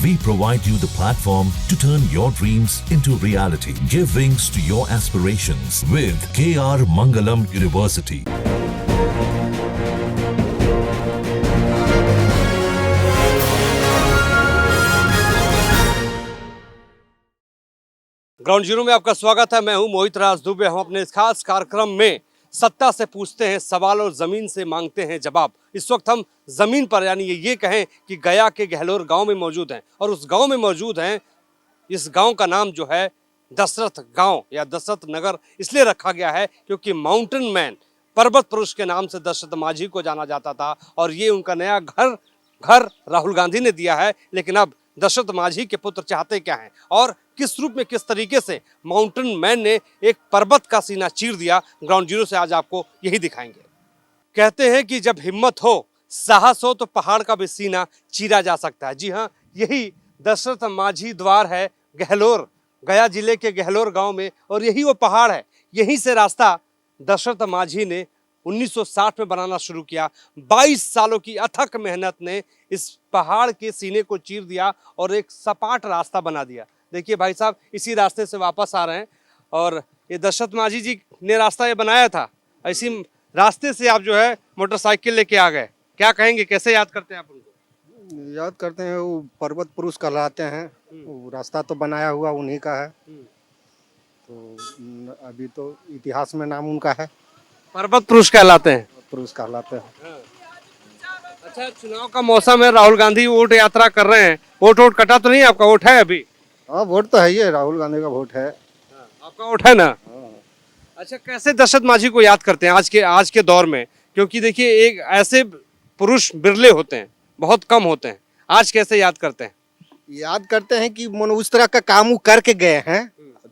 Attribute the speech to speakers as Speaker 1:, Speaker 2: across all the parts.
Speaker 1: We provide you the platform to turn your dreams into reality. Give wings to your aspirations with KR Mangalam University.
Speaker 2: Ground zero में आपका स्वागत है। मैं हूं मोहित राज दुबे। हम अपने इस खास कार्यक्रम में सत्ता से पूछते हैं सवाल और ज़मीन से मांगते हैं जवाब। इस वक्त हम ज़मीन पर यानी ये कहें कि गया के गहलोर गांव में मौजूद हैं और उस गांव में मौजूद हैं। इस गांव का नाम जो है दशरथ गांव या दशरथ नगर इसलिए रखा गया है क्योंकि माउंटेन मैन पर्वत पुरुष के नाम से दशरथ माझी को जाना जाता था और ये उनका नया घर राहुल गांधी ने दिया है। लेकिन अब दशरथ माझी के पुत्र चाहते क्या हैं और किस रूप में किस तरीके से माउंटेन मैन ने एक पर्वत का सीना चीर दिया, ग्राउंड जीरो से आज आपको यही दिखाएंगे। कहते हैं कि जब हिम्मत हो, साहस हो तो पहाड़ का भी सीना चीरा जा सकता है। जी हाँ, यही दशरथ माझी द्वार है गहलोर, गया जिले के गहलोर गांव में, और यही वो पहाड़ है। यहीं से रास्ता दशरथ माझी ने 1960 में बनाना शुरू किया। 22 सालों की अथक मेहनत ने इस पहाड़ के सीने को चीर दिया और एक सपाट रास्ता बना दिया। देखिए भाई साहब इसी रास्ते से वापस आ रहे हैं और ये दशरथ माझी जी ने रास्ता ये बनाया था। इसी रास्ते से आप जो है मोटरसाइकिल लेके आ गए। क्या कहेंगे, कैसे याद करते हैं आप उनको?
Speaker 3: याद करते हैं, वो पर्वत पुरुष कहलाते हैं। वो रास्ता तो बनाया हुआ उन्हीं का है। तो अभी तो इतिहास में नाम उनका है,
Speaker 2: पर्वत पुरुष कहलाते हैं।
Speaker 3: पुरुष कहलाते हैं।
Speaker 2: अच्छा, चुनाव का मौसम है, राहुल गांधी वोट यात्रा कर रहे हैं। वोट कटा तो नहीं? आपका वोट है अभी?
Speaker 3: हाँ, वोट तो है ही है, राहुल गांधी का वोट है।
Speaker 2: आपका वोट है ना?
Speaker 3: हाँ।
Speaker 2: अच्छा, कैसे दशरथ माझी को याद करते हैं आज के दौर में? क्योंकि देखिए एक ऐसे पुरुष बिरले होते हैं, बहुत कम होते हैं। आज कैसे याद करते हैं?
Speaker 3: याद करते हैं कि मनु उस तरह का काम वो करके गए हैं,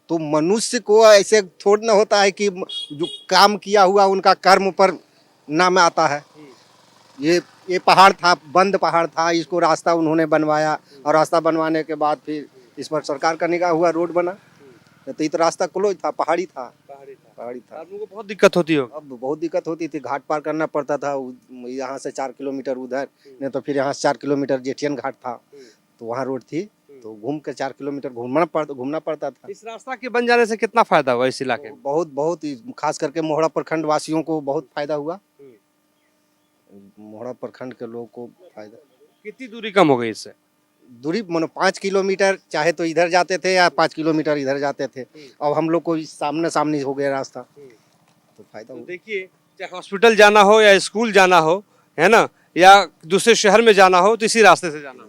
Speaker 3: तो मनुष्य को ऐसे थोड़ा ना होता है कि जो काम किया हुआ उनका कर्म पर नाम आता है। ये पहाड़ था, बंद पहाड़ था, इसको रास्ता उन्होंने बनवाया और रास्ता बनवाने के बाद फिर इस पर सरकार का निगाह हुआ, रोड बना। तो ये तो रास्ता क्लोज था, पहाड़ी था।
Speaker 2: आप लोगों को बहुत दिक्कत होती हो?
Speaker 3: अब बहुत दिक्कत होती थी, घाट पार करना पड़ता था। यहाँ से 4 किलोमीटर उधर, नहीं तो फिर यहाँ से 4 किलोमीटर जेठियन घाट था, तो वहाँ रोड थी, तो घूम के 4 किलोमीटर घूमना पड़ता था।
Speaker 2: इस रास्ता के बन जाने से कितना फायदा हुआ इस इलाके में?
Speaker 3: बहुत खास करके मोहड़ा प्रखंड वासियों को बहुत फायदा हुआ। मोहड़ा प्रखंड के लोगों को फायदा।
Speaker 2: कितनी दूरी कम हो गई इससे?
Speaker 3: दूरी मानो 5 किलोमीटर चाहे तो इधर जाते थे या 5 किलोमीटर इधर जाते थे। अब हम लोग को सामने हो गया रास्ता, तो फायदा हुआ।
Speaker 2: देखिए, चाहे हॉस्पिटल जाना हो या स्कूल जाना हो, है ना, या दूसरे शहर में जाना हो, तो इसी रास्ते से जाना हो।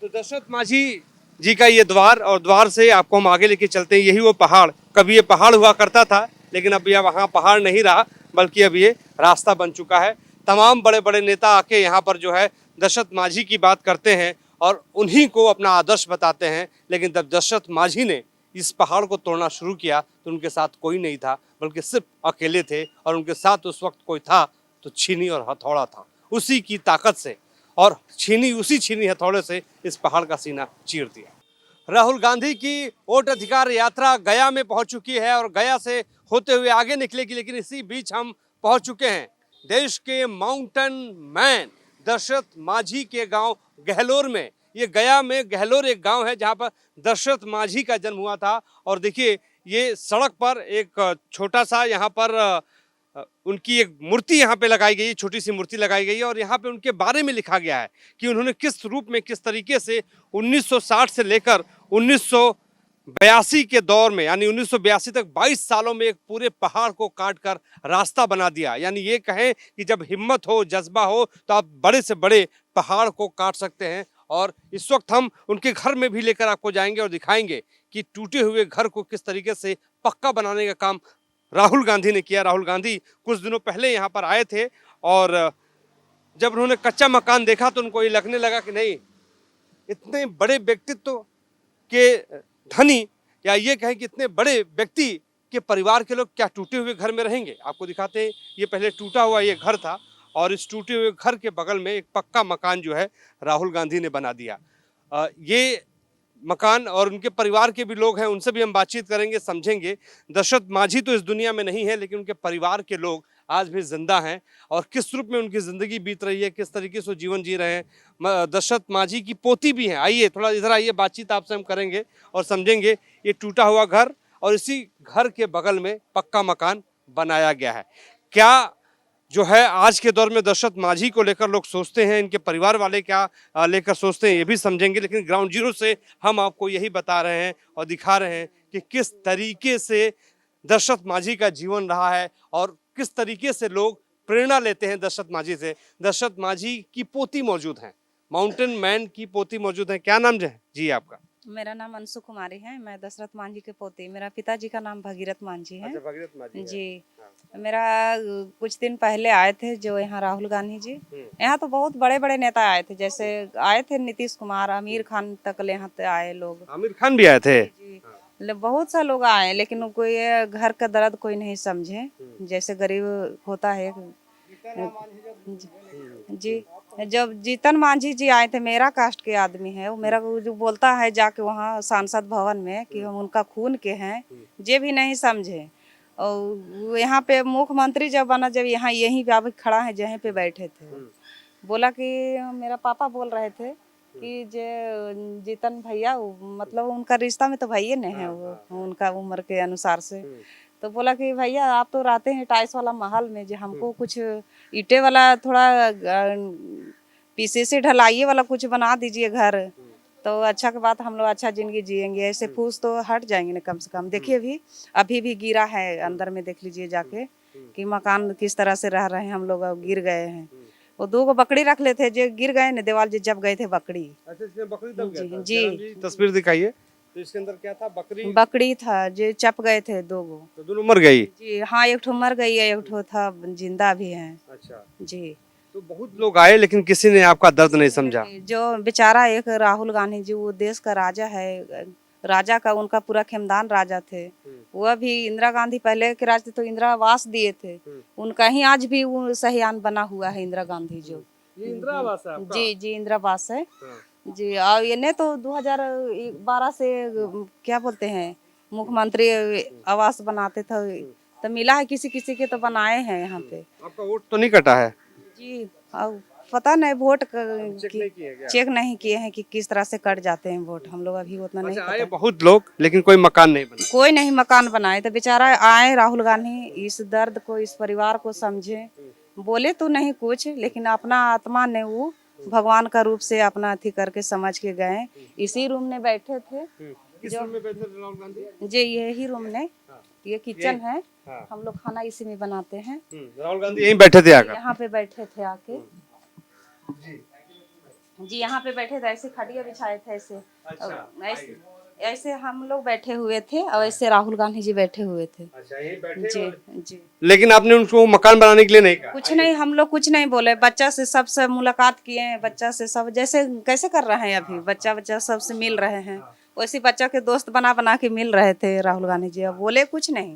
Speaker 2: तो दशरथ माझी जी का ये द्वार, और द्वार से आपको हम आगे लेके चलते हैं। यही वो पहाड़, कभी ये पहाड़ हुआ करता था, लेकिन अब यह वहाँ पहाड़ नहीं रहा, बल्कि अब ये रास्ता बन चुका है। तमाम बड़े बड़े नेता आके यहाँ पर जो है दशरथ माझी की बात करते हैं और उन्हीं को अपना आदर्श बताते हैं। लेकिन जब दशरथ माझी ने इस पहाड़ को तोड़ना शुरू किया तो उनके साथ कोई नहीं था, बल्कि सिर्फ अकेले थे, और उनके साथ उस वक्त कोई था तो छीनी और हथौड़ा था। उसी की ताकत से और उसी छीनी हथौड़े से इस पहाड़ का सीना चीर दिया। राहुल गांधी की वोट अधिकार यात्रा गया में पहुंच चुकी है और गया से होते हुए आगे निकलेगी, लेकिन इसी बीच हम पहुंच चुके हैं देश के माउंटेन मैन दशरथ माझी के गांव गहलोर में। ये गया में गहलोर एक गांव है जहां पर दशरथ माझी का जन्म हुआ था। और देखिए ये सड़क पर एक छोटा सा यहाँ पर उनकी एक मूर्ति यहाँ पे लगाई गई है, छोटी सी मूर्ति लगाई गई है, और यहाँ पे उनके बारे में लिखा गया है कि उन्होंने किस रूप में, किस तरीके से 1960 से लेकर 1982 के दौर में, यानी 1982 तक 22 सालों में एक पूरे पहाड़ को काट कर रास्ता बना दिया। यानी ये कहें कि जब हिम्मत हो, जज्बा हो, तो आप बड़े से बड़े पहाड़ को काट सकते हैं। और इस वक्त हम उनके घर में भी लेकर आपको जाएंगे और दिखाएंगे कि टूटे हुए घर को किस तरीके से पक्का बनाने का काम राहुल गांधी ने किया। राहुल गांधी कुछ दिनों पहले यहाँ पर आए थे और जब उन्होंने कच्चा मकान देखा तो उनको ये लगने लगा कि नहीं, इतने बड़े व्यक्तित्व के धनी, या ये कहें कि इतने बड़े व्यक्ति के परिवार के लोग क्या टूटे हुए घर में रहेंगे। आपको दिखाते हैं, ये पहले टूटा हुआ ये घर था और इस टूटे हुए घर के बगल में एक पक्का मकान जो है राहुल गांधी ने बना दिया। ये मकान और उनके परिवार के भी लोग हैं, उनसे भी हम बातचीत करेंगे, समझेंगे। दशरथ माझी तो इस दुनिया में नहीं है, लेकिन उनके परिवार के लोग आज भी जिंदा हैं और किस रूप में उनकी ज़िंदगी बीत रही है, किस तरीके से वो जीवन जी रहे हैं। दशरथ मांझी की पोती भी हैं। आइए थोड़ा इधर आइए, बातचीत आपसे हम करेंगे और समझेंगे। ये टूटा हुआ घर और इसी घर के बगल में पक्का मकान बनाया गया है। क्या जो है आज के दौर में दशरथ मांझी को लेकर लोग सोचते हैं, इनके परिवार वाले क्या लेकर सोचते हैं, ये भी समझेंगे। लेकिन ग्राउंड जीरो से हम आपको यही बता रहे हैं और दिखा रहे हैं कि किस तरीके से दशरथ मांझी का जीवन रहा है और किस तरीके से लोग प्रेरणा लेते हैं दशरथ मांझी से। दशरथ मांझी की पोती मौजूद हैं, माउंटेन मैन की पोती मौजूद है। क्या नाम जी आपका?
Speaker 4: मेरा नाम अंशु कुमारी है। मैं दशरथ मांझी के पोती। मेरा पिताजी का नाम भगीरथ मांझी है।
Speaker 2: अच्छा, भगीरथ मांझी है।
Speaker 4: जी। मेरा कुछ दिन पहले आए थे जो यहाँ राहुल गांधी जी, यहाँ तो बहुत बड़े बड़े नेता आए थे, जैसे आए थे नीतीश कुमार, आमिर खान तक यहाँ पे आए लोग।
Speaker 2: आमिर खान भी आए थे?
Speaker 4: जी, बहुत सा लोग आए, लेकिन कोई घर का दर्द कोई नहीं समझे। जैसे गरीब होता है। जी, जब जीतन मांझी जी आए थे, मेरा कास्ट के आदमी है वो, मेरा जो बोलता है जाके वहाँ सांसद भवन में कि हम उनका खून के हैं, जे भी नहीं समझे। और यहाँ पे मुख्यमंत्री जब बना, जब यहाँ यहीं पे आप खड़ा है जहीं पे बैठे थे, बोला कि मेरा पापा बोल रहे थे कि जे जीतन भैया, मतलब उनका रिश्ता में तो भैया नहीं है वो, उनका उम्र के अनुसार से। तो बोला कि भैया आप तो रहते हैं टाइल्स वाला महल में, जो हमको कुछ ईंटे वाला थोड़ा पीसीसी ढलाइए वाला कुछ बना दीजिए घर, तो अच्छा के बाद हम लोग अच्छा जिंदगी जिएंगे। ऐसे फूस तो हट जाएंगे ना कम से कम। देखिए अभी भी गिरा है, अंदर में देख लीजिए जाके कि मकान किस तरह से रह रहे हैं हम लोग। गिर गए हैं। वो 2 बकरी रख लेते हैं, जो गिर गए ना देवाल जी, जब गए थे बकरी।
Speaker 2: अच्छा, इसमें बकरी दब गया था?
Speaker 4: जी,
Speaker 2: तस्वीर दिखाइए। तो इसके अंदर क्या था?
Speaker 4: बकरी था, जो चप गए थे 2 गो।
Speaker 2: तो दोनों मर गई?
Speaker 4: जी हाँ, एक ठो मर गई है, एक ठो था जिंदा भी है।
Speaker 2: अच्छा
Speaker 4: जी।
Speaker 2: तो बहुत लोग आए लेकिन किसी ने आपका दर्द नहीं समझा।
Speaker 4: जो बेचारा एक राहुल गांधी जी, वो देश का राजा है, राजा का उनका पूरा खानदान राजा थे। वह भी इंदिरा गांधी पहले के राज थे तो इंदिरा आवास दिए थे, उनका ही आज भी वो सहियान बना हुआ है इंदिरा गांधी जो।
Speaker 2: ये इंदिरा आवास है आपका?
Speaker 4: जी जी, इंदिरा आवास है। जी, और ये ने तो 2012 से क्या बोलते हैं मुख्यमंत्री आवास बनाते थे, तो मिला है किसी किसी के, तो बनाए हैं यहाँ पे।
Speaker 2: आपका वोट तो नहीं कटा है?
Speaker 4: जी, अब पता नहीं वोट
Speaker 2: चेक
Speaker 4: नहीं किए हैं कि किस तरह से कट जाते हैं वोट, हम लोग अभी उतना नहीं
Speaker 2: अच्छा,
Speaker 4: पता।
Speaker 2: आए बहुत लोग लेकिन कोई मकान नहीं बना?
Speaker 4: कोई नहीं मकान बनाए, तो बेचारा आए राहुल गांधी, इस दर्द को, इस परिवार को समझे। बोले तो नहीं कुछ, लेकिन अपना आत्मा ने वो भगवान का रूप से अपना अथी करके समझ के गए। इसी रूम में बैठे थे।
Speaker 2: किस रूम में बैठे थे राहुल गांधी?
Speaker 4: जी, यही रूम में, ये किचन है। हम लोग खाना इसी में बनाते हैं।
Speaker 2: राहुल गांधी यहीं बैठे थे आकर?
Speaker 4: यहाँ पे बैठे थे आके। जी, यहाँ पे बैठे थे, ऐसे खटिया बिछाए थे, ऐसे ऐसे हम लोग बैठे हुए थे और ऐसे राहुल गांधी जी बैठे हुए थे।
Speaker 2: अच्छा, यहीं बैठे?
Speaker 4: जी जी।
Speaker 2: लेकिन आपने उनको मकान बनाने के लिए नहीं कहा?
Speaker 4: कुछ नहीं, हम लोग कुछ नहीं बोले। बच्चा से सबसे मुलाकात किए हैं, बच्चा से सब जैसे कैसे कर रहे हैं अभी, बच्चा सबसे मिल रहे हैं, वैसे बच्चा के दोस्त बना बना के मिल रहे थे राहुल गांधी जी। अब बोले कुछ नहीं,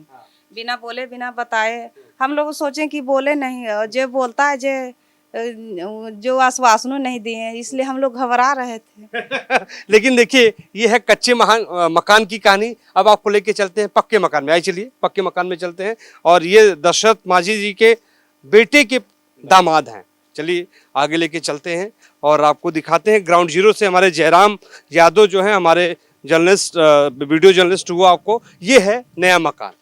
Speaker 4: बिना बोले बिना बताए। हम लोग सोचे कि बोले नहीं, और जो बोलता है जो आश्वासनों नहीं दिए हैं, इसलिए हम लोग घबरा रहे थे।
Speaker 2: लेकिन देखिए, ये है कच्चे मकान की कहानी। अब आपको लेके चलते हैं पक्के मकान में। आइए चलिए पक्के मकान में चलते हैं। और ये दशरथ मांझी जी के बेटे के दामाद हैं। चलिए आगे लेके चलते हैं और आपको दिखाते हैं। ग्राउंड जीरो से हमारे जयराम यादव जो है, हमारे जर्नलिस्ट, वीडियो जर्नलिस्ट हुआ, आपको ये है नया मकान।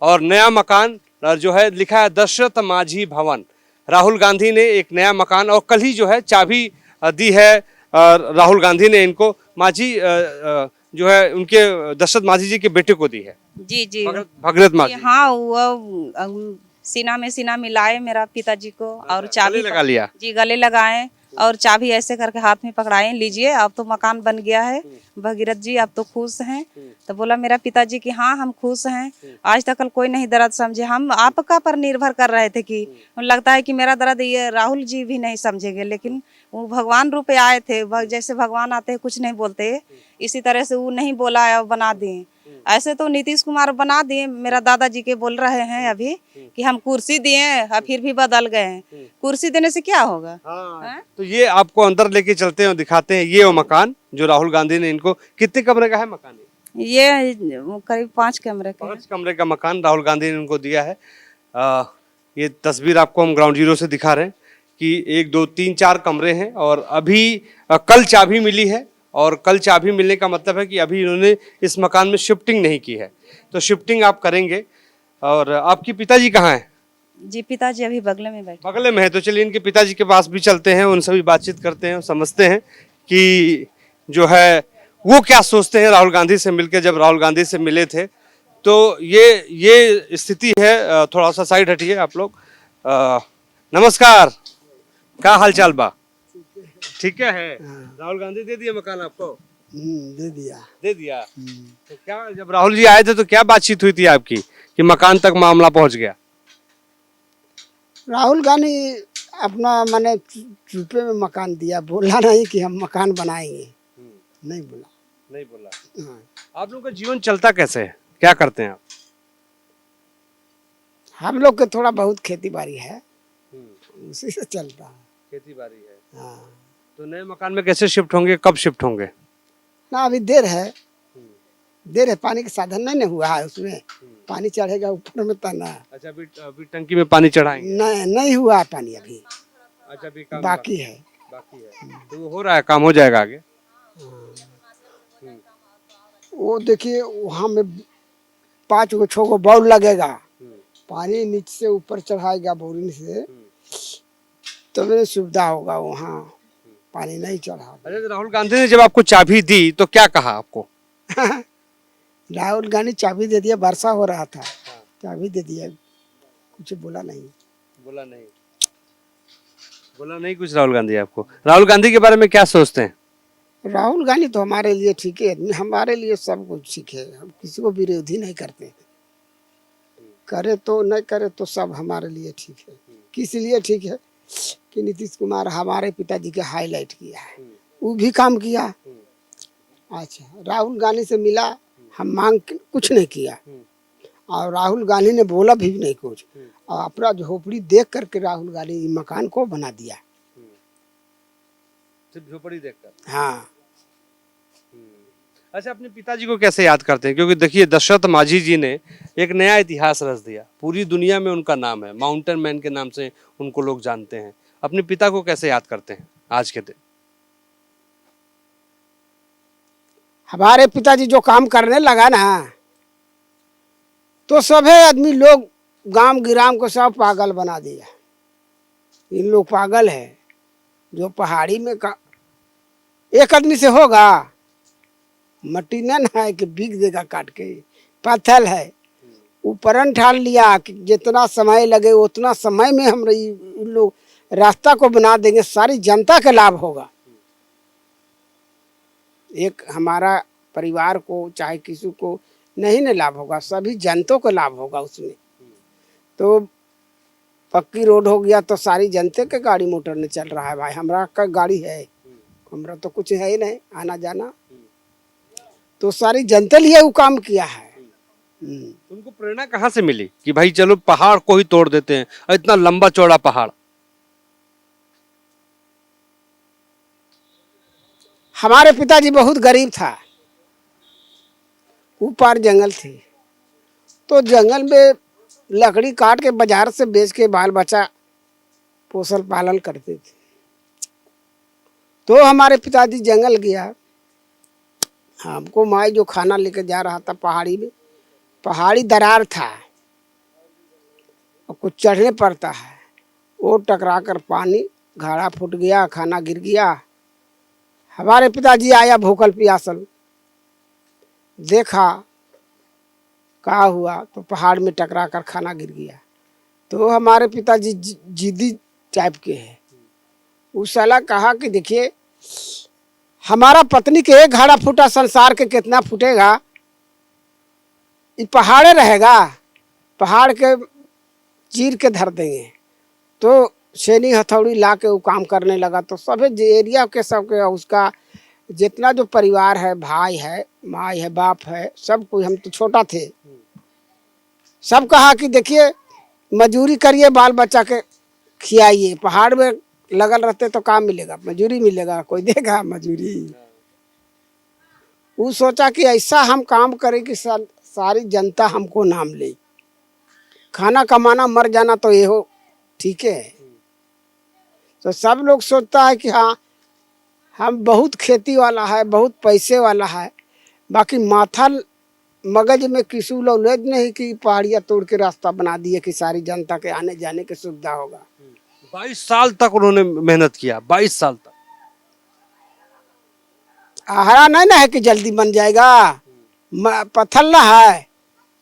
Speaker 2: और नया मकान जो है लिखा है दशरथ मांझी भवन। राहुल गांधी ने एक नया मकान, और कल ही जो है चाबी दी है राहुल गांधी ने इनको, मांझी जो है उनके दशरथ मांझी जी के बेटे को दी है।
Speaker 4: जी जी,
Speaker 2: भगीरथ मांझी।
Speaker 4: हाँ, वो सीना में सीना मिलाए मेरा पिताजी को, और चाबी
Speaker 2: लगा लिया।
Speaker 4: जी, गले लगाए और चाबी ऐसे करके हाथ में पकड़ाए, लीजिए अब तो मकान बन गया है। भगीरथ जी अब तो खुश हैं। तो बोला मेरा पिताजी कि हाँ हम खुश हैं, आज तक कोई नहीं दर्द समझे। हम आपका पर निर्भर कर रहे थे कि लगता है कि मेरा दर्द ये राहुल जी भी नहीं समझेंगे, लेकिन वो भगवान रूप आए थे। जैसे भगवान आते हैं कुछ नहीं बोलते, इसी तरह से वो नहीं बोला और बना दिए। ऐसे तो नीतीश कुमार बना दिए, मेरा दादाजी के बोल रहे हैं अभी कि हम कुर्सी दिए और फिर भी बदल गए। कुर्सी देने से क्या होगा?
Speaker 2: हाँ। तो ये आपको अंदर लेके चलते हैं और दिखाते हैं ये वो मकान जो राहुल गांधी ने इनको, कितने कमरे का है मकान? ये
Speaker 4: करीब 5 कमरे का।
Speaker 2: 5 कमरे का मकान राहुल गांधी ने उनको दिया है। ये तस्वीर आपको हम ग्राउंड जीरो से दिखा रहे हैं कि 1 2 3 4 कमरे हैं और अभी कल चाबी मिली है और कल चाबी मिलने का मतलब है कि अभी इन्होंने इस मकान में शिफ्टिंग नहीं की है। तो शिफ्टिंग आप करेंगे। और आपके पिताजी कहाँ हैं?
Speaker 4: जी पिताजी अभी बगल में बैठे।
Speaker 2: बगल में है। तो चलिए इनके पिताजी के पास भी चलते हैं, उनसे भी बातचीत करते हैं, समझते हैं कि जो है वो क्या सोचते हैं राहुल गांधी से मिलकर। जब राहुल गांधी से मिले थे तो ये स्थिति है। थोड़ा सा साइड हटिए आप लोग। नमस्कार, क्या हाल चाल बा? ठीक है। राहुल गांधी दे दिया मकान आपको? दे दिया। तो क्या जब राहुल जी आए थे तो क्या बातचीत हुई थी आपकी कि मकान तक मामला पहुंच गया?
Speaker 5: राहुल गांधी अपना मैंने चुपे में मकान दिया, बोला नहीं कि हम मकान बनाएंगे। नहीं बोला। हाँ।
Speaker 2: आप लोगों का जीवन चलता कैसे है, क्या करते हैं आप?
Speaker 5: हम लोग के थोड़ा बहुत खेती बाड़ी है, उसी से चलता है।
Speaker 2: खेती बाड़ी है।
Speaker 5: हाँ।
Speaker 2: तो नए मकान में कैसे शिफ्ट होंगे, कब शिफ्ट होंगे?
Speaker 5: ना अभी देर है, पानी का साधन नहीं हुआ है उसमें। पानी चढ़ेगा ऊपर में तना।
Speaker 2: अच्छा, अभी टंकी में पानी चढ़ाएंगे?
Speaker 5: नहीं हुआ है पानी अभी।
Speaker 2: अच्छा, अभी काम
Speaker 5: बाकी है।
Speaker 2: तो वो हो रहा है, काम हो जाएगा आगे।
Speaker 5: वो देखिए वहाँ में 5 गो 6 गो बाउल लगेगा, पानी नीचे से ऊपर चढ़ाएगा बोरिंग से, तो सुविधा होगा। वहाँ पानी नहीं चढ़ा।
Speaker 2: अच्छा, राहुल गांधी ने जब आपको चाबी दी तो क्या कहा आपको?
Speaker 5: राहुल गांधी चाबी दे दिया, वर्षा हो रहा था, चाबी दे दिया, कुछ बोला नहीं
Speaker 2: कुछ राहुल गांधी आपको। राहुल गांधी के बारे में क्या सोचते हैं?
Speaker 5: राहुल गांधी तो हमारे लिए ठीक है, हमारे लिए सब कुछ ठीक है। हम किसी को विरोधी नहीं करते हैं, करे तो नहीं करे तो सब हमारे लिए ठीक है। किस लिए ठीक है कि नीतीश कुमार हमारे पिताजी के हाईलाइट किया है, वो भी काम किया। अच्छा, राहुल गांधी से मिला, हम मांग कुछ नहीं किया और राहुल गांधी ने बोला भी नहीं कुछ, और अपना झोपड़ी देख करके राहुल गांधी मकान को बना दिया।
Speaker 2: सिर्फ झोपड़ी देखकर?
Speaker 5: हाँ।
Speaker 2: अच्छा, अपने पिताजी को कैसे याद करते हैं? क्योंकि देखिए दशरथ माझी जी ने एक नया इतिहास रच दिया, पूरी दुनिया में उनका नाम है, माउंटेन मैन के नाम से उनको लोग जानते हैं। अपने पिता को कैसे याद करते हैं आज के दिन?
Speaker 5: हमारे पिताजी जो काम करने लगा ना, तो सभी आदमी लोग गांव गिराम को सब पागल बना दिया। इन लोग पागल है। जो पहाड़ी में एक आदमी से होगा, मट्टी न है कि बिक देगा काट के, पत्थर है, ऊपर ठाल लिया कि जितना समय लगे उतना समय में हम लोग रास्ता को बना देंगे, सारी जनता का लाभ होगा। एक हमारा परिवार को चाहे किसी को नहीं न लाभ होगा, सभी जनता को लाभ होगा उसमें। तो पक्की रोड हो गया तो सारी जनता के गाड़ी मोटर में चल रहा है। भाई हमरा का गाड़ी है, हमरा तो कुछ है ही नहीं आना जाना, तो सारी जनता लिए वो काम किया है।
Speaker 2: उनको प्रेरणा कहाँ से मिली कि भाई चलो पहाड़ को ही तोड़ देते हैं, इतना लंबा चौड़ा पहाड़?
Speaker 5: हमारे पिताजी बहुत गरीब था, ऊपर जंगल थी, तो जंगल में लकड़ी काट के बाजार से बेच के बाल बच्चा पोषण पालन करते थे। तो हमारे पिताजी जंगल गया, हमको माई जो खाना लेके जा रहा था पहाड़ी में, पहाड़ी दरार था और कुछ चढ़ने पड़ता है, वो टकरा कर पानी घाड़ा फूट गया, खाना गिर गया। हमारे पिताजी आया भूखल प्यासल, देखा क्या हुआ, तो पहाड़ में टकरा कर खाना गिर गया। तो हमारे पिताजी जिद्दी टाइप के हैं, उस साला कहा कि देखिए हमारा पत्नी के एक घाड़ा फूटा, संसार के कितना फूटेगा, ये पहाड़े रहेगा, पहाड़ के चीर के धर देंगे। तो छेनी हथौड़ी ला के वो काम करने लगा। तो सभी एरिया के सबके उसका जितना जो परिवार है, भाई है, माई है, बाप है, सब कोई, हम तो छोटा थे, सब कहा कि देखिए मजूरी करिए, बाल बच्चा के खियाइए। पहाड़ में लगल रहते तो काम मिलेगा, मजूरी मिलेगा, कोई देगा मजूरी। वो सोचा कि ऐसा हम काम करें कि सारी जनता हमको नाम ले। खाना कमाना मर जाना तो ये हो ठीक है। तो सब लोग सोचता है कि हाँ हम बहुत खेती वाला है, बहुत पैसे वाला है, बाकी माथा मगज में किसी नॉलेज नहीं कि पहाड़ियाँ तोड़ के रास्ता बना दिए कि सारी जनता के आने जाने की सुविधा होगा।
Speaker 2: 22 साल तक उन्होंने मेहनत किया, 22 साल तक।
Speaker 5: आहारा नहीं ना है कि जल्दी बन जाएगा, पत्थर ना है,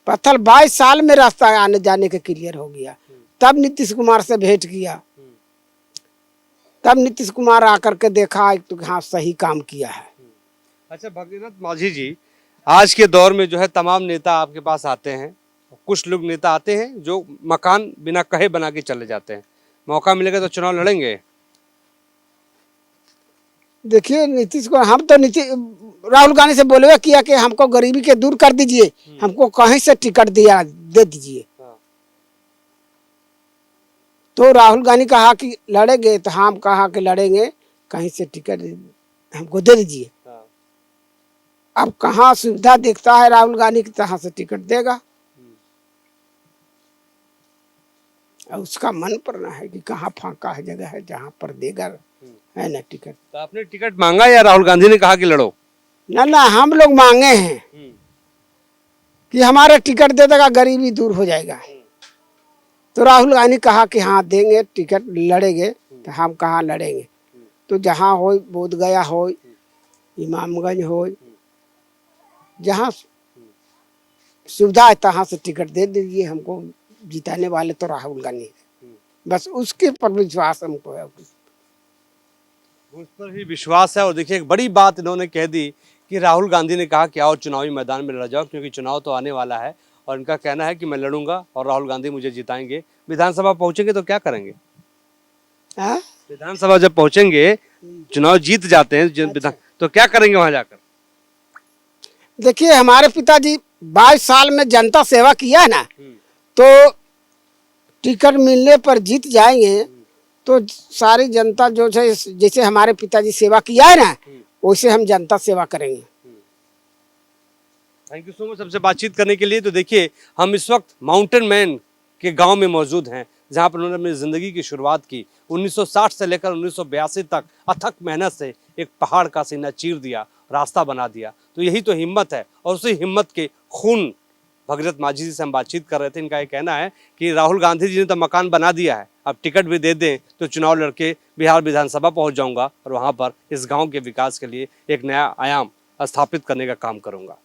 Speaker 5: पत्थर 22 साल में रास्ता आने जाने के क्लियर हो गया। तब नीतीश कुमार से भेंट किया, तब नीतीश कुमार आकर के देखा तो हाँ सही काम किया है।
Speaker 2: अच्छा भगीरथ माझी जी, आज के दौर में जो है तमाम नेता आपके पास आते हैं, कुछ लोग नेता आते हैं जो मकान बिना कहे बना के चले जाते हैं, मौका मिलेगा तो चुनाव लड़ेंगे?
Speaker 5: देखिए नीतीश को हम तो राहुल गांधी से बोले किया कि हमको गरीबी के दूर कर दीजिए, हमको कहीं से टिकट दिया दे दीजिए। तो राहुल गांधी कहा कि लड़ेंगे, तो हम कहा कि लड़ेंगे, कहीं से टिकट हमको दे दीजिए। अब कहाँ सुविधा देखता है राहुल गांधी की तरह से टिकट देगा। और उसका मन पर ना है कि कहाँ फांका है जगह है जहाँ पर देगा, है ना टिकट।
Speaker 2: तो आपने टिकट मांगा या राहुल गांधी ने कहा कि लड़ो?
Speaker 5: ना ना, हम लोग मांगे हैं कि हमारे टिकट दे देगा, गरीबी दूर हो जाएगा। तो राहुल गांधी कहा कि हाँ देंगे टिकट, लड़ेंगे। तो हम कहाँ लड़ेंगे, तो जहाँ हो, बोधगया हो, इमामगंज हो, जहाँ सुविधा है तहाँ से टिकट दे दीजिए। हमको जिताने वाले तो राहुल गांधी है, बस उसके पर विश्वास हमको है,
Speaker 2: उस पर ही विश्वास है। और देखिए एक बड़ी बात इन्होंने कह दी कि राहुल गांधी ने कहा कि आओ चुनावी मैदान में लड़ जाओ, क्योंकि चुनाव तो आने वाला है। और इनका कहना है कि मैं लड़ूंगा और राहुल गांधी मुझे जिताएंगे। विधानसभा पहुंचेंगे तो क्या करेंगे? विधानसभा जब पहुंचेंगे, चुनाव जीत जाते हैं तो क्या करेंगे वहां जाकर?
Speaker 5: देखिए हमारे पिताजी 22 साल में जनता सेवा किया है ना, तो टिकट मिलने पर जीत जाएंगे तो सारी जनता जो है, जैसे हमारे पिताजी सेवा किया है ना, वैसे हम जनता सेवा करेंगे।
Speaker 2: थैंक यू सो मच सबसे बातचीत करने के लिए। तो देखिए हम इस वक्त माउंटेन मैन के गांव में मौजूद हैं, जहां पर उन्होंने अपनी ज़िंदगी की शुरुआत की। 1960 से लेकर 1982 तक अथक मेहनत से एक पहाड़ का सीना चीर दिया, रास्ता बना दिया। तो यही तो हिम्मत है, और उसी हिम्मत के खून भगीरथ माझी जी से हम बातचीत कर रहे थे। इनका ये कहना है कि राहुल गांधी जी ने तो मकान बना दिया है, अब टिकट भी दे दें तो चुनाव लड़के बिहार विधानसभा पहुंच जाऊंगा और वहां पर इस गांव के विकास के लिए एक नया आयाम स्थापित करने का काम करूंगा।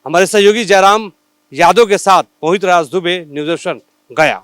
Speaker 2: हमारे सहयोगी जयराम यादव के साथ मोहित राज दुबे, न्यूज़ 18 गया।